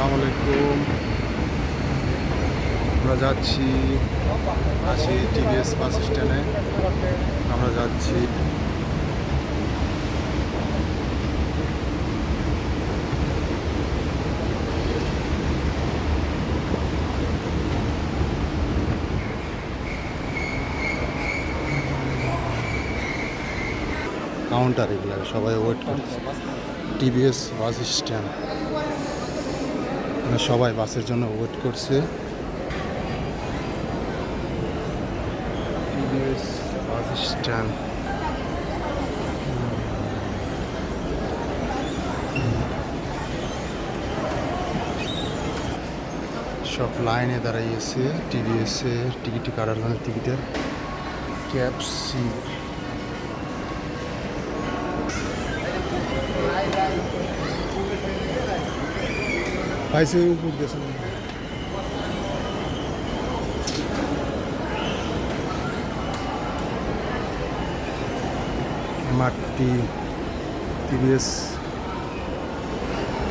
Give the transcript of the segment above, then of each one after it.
আসসালামু আলাইকুম। আমরা যাচ্ছি টিভিএস বাস স্ট্যান্ডে। আমরা যাচ্ছি কাউন্টার, এগুলো সবাই ওয়েট করছে। টিভিএস বাস স্ট্যান্ড, মানে সবাই বাসের জন্য ওয়েট করছে। টিভিএস বাস স্ট্যান্ড, সব লাইনে দাঁড়াইয়েছে টিভিএসে টিকিট কাটার জন্য। টিকিটের ক্যাপসি পাইছে উপর গেছে।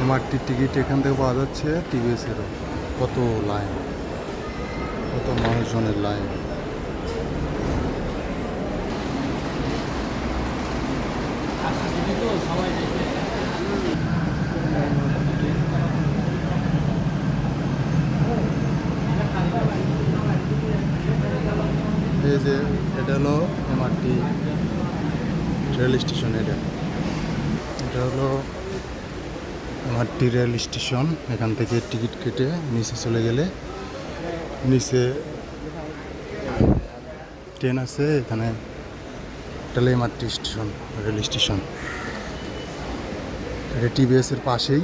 এমআরটি টিকিট এখান থেকে পাওয়া যাচ্ছে। টিভিএসেরও কত লাইন, কত মানুষজনের লাইন। এই যে এটা হলো এমআরটি রেল স্টেশন। এটা হলো এমআরটি রেল স্টেশন। এখান থেকে টিকিট কেটে নিচে চলে গেলে নিচে ট্রেন আছে। এখানে এটা এমআরটি স্টেশন, রেল স্টেশন। এটা টিভিএসের পাশেই।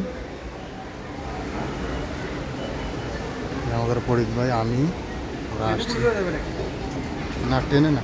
আমাদের পরিত ভাই, আমি, আমরা আসছি না ট্রেনে না।